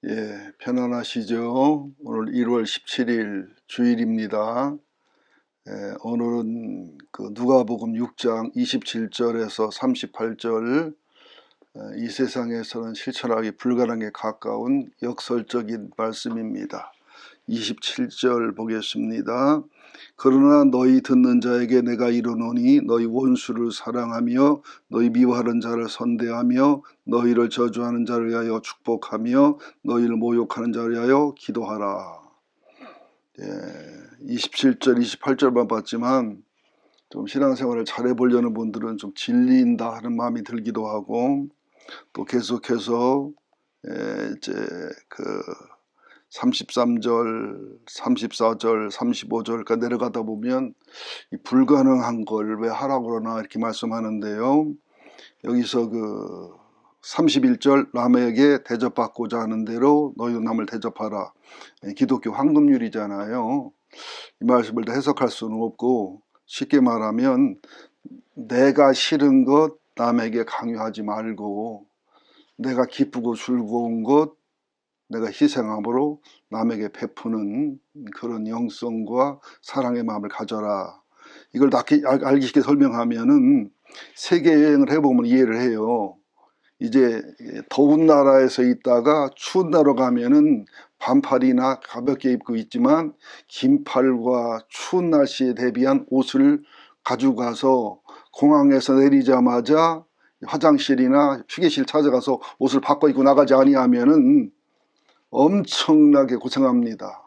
예, 편안하시죠? 오늘 1월 17일 주일입니다. 오늘은 그 누가복음 6장 27절에서 38절, 이 세상에서는 실천하기 불가능에 가까운 역설적인 말씀입니다. 27절 보겠습니다. 그러나 너희 듣는 자에게 내가 이르노니 너희 원수를 사랑하며 너희 미워하는 자를 선대하며 너희를 저주하는 자를 위하여 축복하며 너희를 모욕하는 자를 위하여 기도하라. 27절 28절만 봤지만 좀 신앙생활을 잘해보려는 분들은 좀 질린다 하는 마음이 들기도 하고, 또 계속해서 이제 그 33절, 34절, 35절까지 내려가다 보면 이 불가능한 걸 왜 하라고 그러나 이렇게 말씀하는데요. 여기서 그 31절, 남에게 대접받고자 하는 대로 너희도 남을 대접하라. 기독교 황금률이잖아요. 이 말씀을 다 해석할 수는 없고, 쉽게 말하면 내가 싫은 것 남에게 강요하지 말고, 내가 기쁘고 즐거운 것 내가 희생함으로 남에게 베푸는 그런 영성과 사랑의 마음을 가져라. 이걸 알기 쉽게 설명하면은 세계 여행을 해보면 이해를 해요. 이제 더운 나라에서 있다가 추운 나라로 가면은 반팔이나 가볍게 입고 있지만 긴팔과 추운 날씨에 대비한 옷을 가지고 가서 공항에서 내리자마자 화장실이나 휴게실 찾아가서 옷을 바꿔 입고 나가지 아니하면은 엄청나게 고생합니다.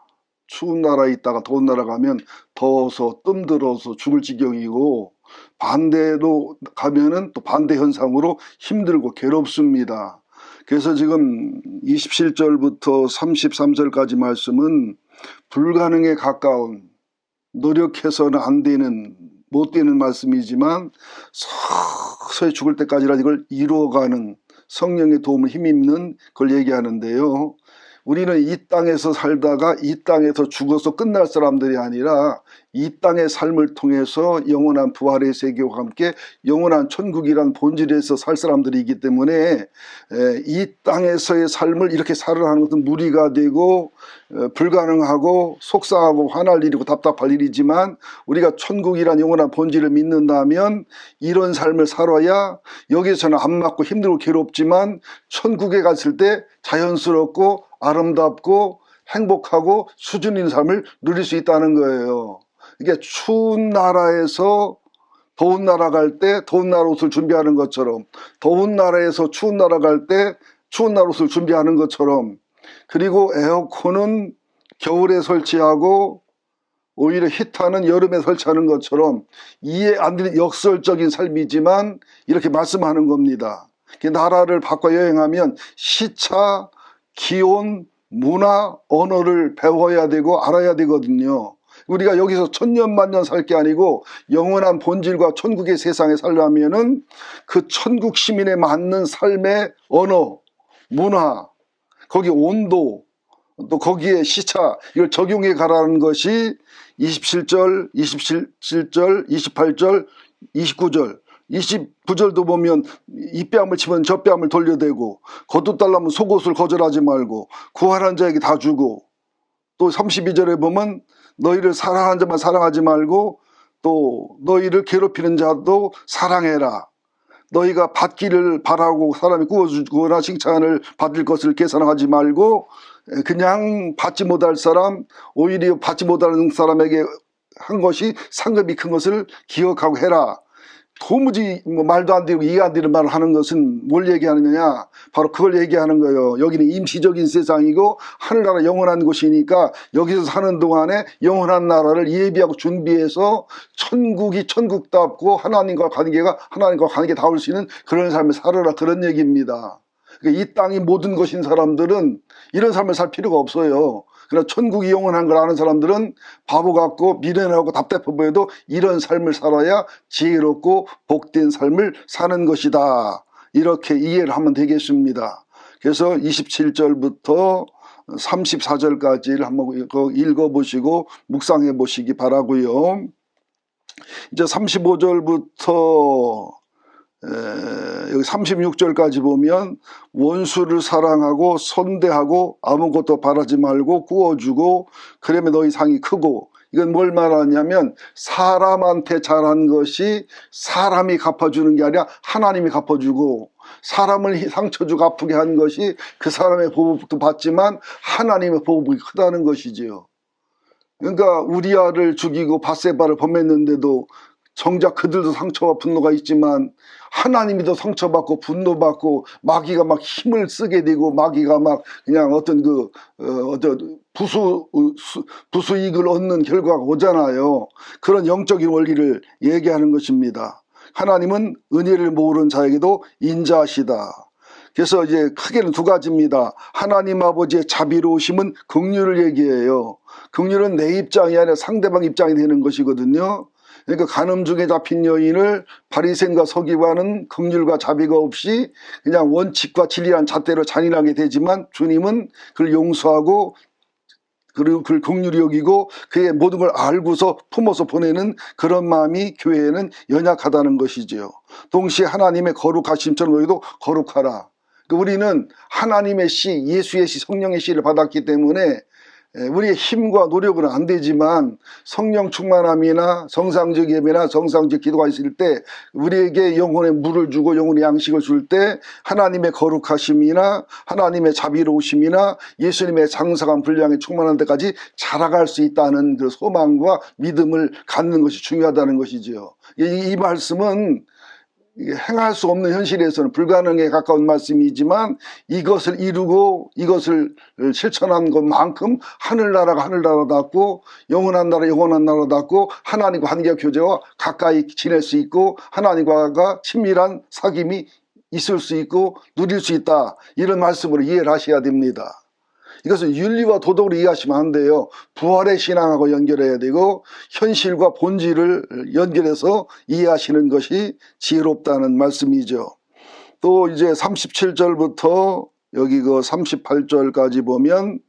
추운 나라에 있다가 더운 나라 가면 더워서 뜸들어서 죽을 지경이고, 반대로 가면은 또 반대 현상으로 힘들고 괴롭습니다. 그래서 지금 27절부터 33절까지 말씀은 불가능에 가까운, 노력해서는 안 되는, 못 되는 말씀이지만 서서히 죽을 때까지라 이걸 이루어가는 성령의 도움을 힘입는 걸 얘기하는데요. 우리는 이 땅에서 살다가 이 땅에서 죽어서 끝날 사람들이 아니라 이 땅의 삶을 통해서 영원한 부활의 세계와 함께 영원한 천국이란 본질에서 살 사람들이기 때문에 이 땅에서의 삶을 이렇게 살아가는 것은 무리가 되고 불가능하고 속상하고 화날 일이고 답답할 일이지만, 우리가 천국이란 영원한 본질을 믿는다면 이런 삶을 살아야 여기서는 안 맞고 힘들고 괴롭지만 천국에 갔을 때 자연스럽고 아름답고 행복하고 수준 있는 삶을 누릴 수 있다는 거예요. 이게 추운 나라에서 더운 나라 갈 때 더운 나라 옷을 준비하는 것처럼, 더운 나라에서 추운 나라 갈 때 추운 나라 옷을 준비하는 것처럼, 그리고 에어컨은 겨울에 설치하고 오히려 히터는 여름에 설치하는 것처럼 이해 안 되는 역설적인 삶이지만 이렇게 말씀하는 겁니다. 나라를 바꿔 여행하면 시차, 기온, 문화, 언어를 배워야 되고 알아야 되거든요. 우리가 여기서 천년만년 살 게 아니고 영원한 본질과 천국의 세상에 살려면은 그 천국 시민에 맞는 삶의 언어, 문화, 거기 온도, 또 거기에 시차, 이걸 적용해 가라는 것이 27절, 28절, 29절, 29절도 보면 이 뺨을 치면 저 뺨을 돌려대고, 거두달라면 속옷을 거절하지 말고 구하는 자에게 다 주고, 또 32절에 보면 너희를 사랑하는 자만 사랑하지 말고 또 너희를 괴롭히는 자도 사랑해라. 너희가 받기를 바라고 사람이 구워주거나 칭찬을 받을 것을 계산하지 말고 그냥 받지 못할 사람, 오히려 받지 못하는 사람에게 한 것이 상급이 큰 것을 기억하고 해라. 도무지 말도 안 되고 이해 안 되는 말을 하는 것은 뭘 얘기하느냐, 바로 그걸 얘기하는 거예요. 여기는 임시적인 세상이고 하늘나라 영원한 곳이니까 여기서 사는 동안에 영원한 나라를 예비하고 준비해서 천국이 천국답고 하나님과 관계 닿을 수 있는 그런 삶을 살아라, 그런 얘기입니다. 그러니까 이 땅이 모든 것인 사람들은 이런 삶을 살 필요가 없어요. 그러나 천국이 영원한 걸 아는 사람들은 바보 같고 미련하고 답답해 보여도 이런 삶을 살아야 지혜롭고 복된 삶을 사는 것이다, 이렇게 이해를 하면 되겠습니다. 그래서 27절부터 34절까지를 한번 읽어보시고 묵상해 보시기 바라고요. 이제 35절부터 여기 36절까지 보면 원수를 사랑하고 선대하고 아무것도 바라지 말고 구워주고 그러면 너희 상이 크고, 이건 뭘 말하냐면 사람한테 잘한 것이 사람이 갚아주는 게 아니라 하나님이 갚아주고, 사람을 상처 주고 아프게 한 것이 그 사람의 보복도 받지만 하나님의 보복이 크다는 것이지요. 그러니까 우리아를 죽이고 밧세바를 범했는데도 정작 그들도 상처와 분노가 있지만 하나님이 더 상처받고 분노받고 마귀가 막 힘을 쓰게 되고 마귀가 막 그냥 어떤 부수익을 얻는 결과가 오잖아요. 그런 영적인 원리를 얘기하는 것입니다. 하나님은 은혜를 모르는 자에게도 인자하시다. 그래서 이제 크게는 두 가지입니다. 하나님 아버지의 자비로우심은 긍휼을 얘기해요. 긍휼은 내 입장이 아니라 상대방 입장이 되는 것이거든요. 그러니까 간음 중에 잡힌 여인을 바리새인과 서기관은 긍휼과 자비가 없이 그냥 원칙과 진리한 잣대로 잔인하게 되지만 주님은 그를 용서하고 그리고 그를 긍휼히 여기고 그의 모든 걸 알고서 품어서 보내는 그런 마음이 교회에는 연약하다는 것이지요. 동시에 하나님의 거룩하심처럼 너희도 거룩하라. 우리는 하나님의 씨, 예수의 씨, 성령의 씨를 받았기 때문에 우리의 힘과 노력은 안 되지만 성령 충만함이나 성상적 예배나 성상적 기도가 있을 때 우리에게 영혼의 물을 주고 영혼의 양식을 줄 때 하나님의 거룩하심이나 하나님의 자비로우심이나 예수님의 장성한 분량에 충만한 데까지 자라갈 수 있다는 그 소망과 믿음을 갖는 것이 중요하다는 것이지요. 이 말씀은 행할 수 없는 현실에서는 불가능에 가까운 말씀이지만 이것을 이루고 이것을 실천한 것만큼 하늘나라가 하늘나라답고 영원한 나라 영원한 나라답고 하나님과 관계 교제와 가까이 지낼 수 있고 하나님과 친밀한 사귐이 있을 수 있고 누릴 수 있다. 이런 말씀으로 이해를 하셔야 됩니다. 이것은 윤리와 도덕으로 이해하시면 안 돼요. 부활의 신앙하고 연결해야 되고 현실과 본질을 연결해서 이해하시는 것이 지혜롭다는 말씀이죠. 또 이제 37절부터 여기 그 38절까지 보면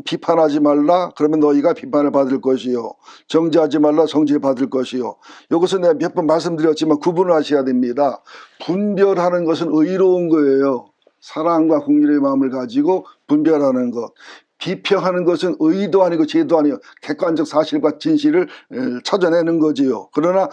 비판하지 말라 그러면 너희가 비판을 받을 것이요 정죄하지 말라 정죄를 받을 것이요. 이것은 내가 몇 번 말씀드렸지만 구분을 하셔야 됩니다. 분별하는 것은 의로운 거예요. 사랑과 긍휼의 마음을 가지고 분별하는 것. 비평하는 것은 의도 아니고 죄도 아니고 객관적 사실과 진실을 찾아내는 거지요. 그러나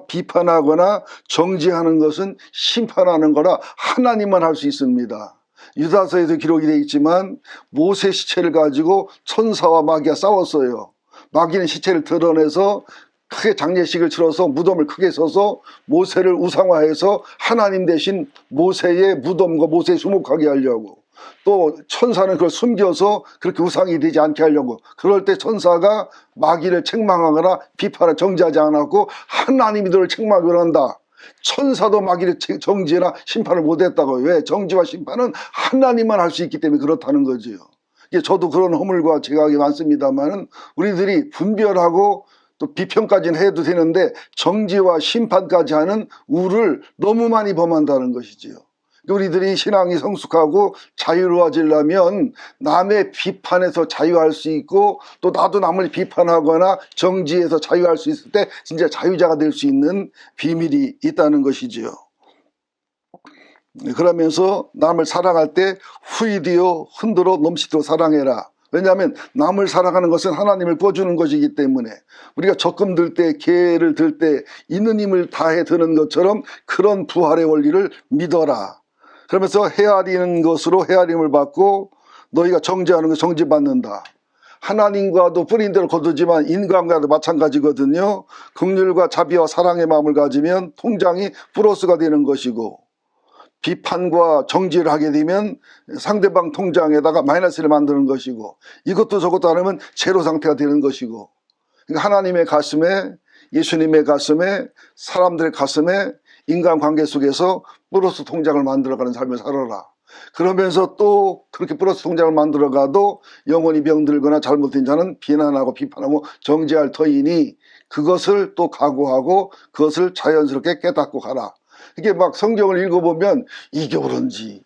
비판하거나 정죄하는 것은 심판하는 거라 하나님만 할 수 있습니다. 유다서에도 기록이 되어 있지만 모세 시체를 가지고 천사와 마귀가 싸웠어요. 마귀는 시체를 드러내서 크게 장례식을 치러서 무덤을 크게 써서 모세를 우상화해서 하나님 대신 모세의 무덤과 모세의 수목하게 하려고, 또 천사는 그걸 숨겨서 그렇게 우상이 되지 않게 하려고, 그럴 때 천사가 마귀를 책망하거나 비판을 정지하지 않았고 하나님이 너를 책망을 한다. 천사도 마귀를 정지나 심판을 못했다고. 왜? 정지와 심판은 하나님만 할 수 있기 때문에 그렇다는 거지요. 저도 그런 허물과 제각이 많습니다만 우리들이 분별하고 또 비평까지는 해도 되는데 정지와 심판까지 하는 우를 너무 많이 범한다는 것이지요. 우리들이 신앙이 성숙하고 자유로워지려면 남의 비판에서 자유할 수 있고 또 나도 남을 비판하거나 정지해서 자유할 수 있을 때 진짜 자유자가 될 수 있는 비밀이 있다는 것이지요. 그러면서 남을 사랑할 때 후이디어 흔들어 넘치도록 사랑해라. 왜냐하면 남을 사랑하는 것은 하나님을 구워주는 것이기 때문에 우리가 적금 들 때, 계를 들 때 있는 힘을 다해 드는 것처럼 그런 부활의 원리를 믿어라. 그러면서 헤아리는 것으로 헤아림을 받고 너희가 정죄하는 것 정죄받는다. 하나님과도 뿌린 대로 거두지만 인간과도 마찬가지거든요. 긍휼과 자비와 사랑의 마음을 가지면 통장이 플러스가 되는 것이고 비판과 정지를 하게 되면 상대방 통장에다가 마이너스를 만드는 것이고 이것도 저것도 안 하면 제로 상태가 되는 것이고, 그러니까 하나님의 가슴에, 예수님의 가슴에, 사람들의 가슴에 인간관계 속에서 플러스 통장을 만들어가는 삶을 살아라. 그러면서 또 그렇게 플러스 통장을 만들어가도 영혼이 병들거나 잘못된 자는 비난하고 비판하고 정죄할 터이니 그것을 또 각오하고 그것을 자연스럽게 깨닫고 가라. 이게 막 성경을 읽어보면 이게 옳은지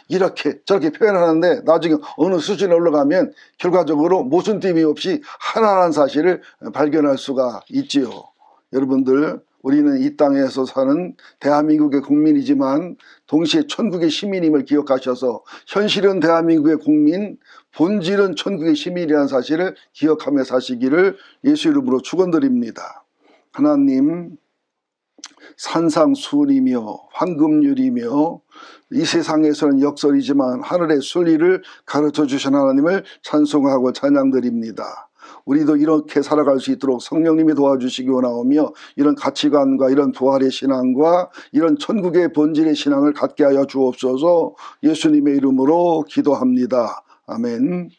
이렇게 저렇게 표현하는데 나중에 어느 수준에 올라가면 결과적으로 모순됨이 없이 하나라는 사실을 발견할 수가 있지요. 여러분들 우리는 이 땅에서 사는 대한민국의 국민이지만 동시에 천국의 시민임을 기억하셔서 현실은 대한민국의 국민, 본질은 천국의 시민이라는 사실을 기억하며 사시기를 예수 이름으로 축원드립니다. 하나님, 산상수훈이며 황금률이며 이 세상에서는 역설이지만 하늘의 순리를 가르쳐 주신 하나님을 찬송하고 찬양드립니다. 우리도 이렇게 살아갈 수 있도록 성령님이 도와주시기 원하오며 이런 가치관과 이런 부활의 신앙과 이런 천국의 본질의 신앙을 갖게 하여 주옵소서. 예수님의 이름으로 기도합니다. 아멘.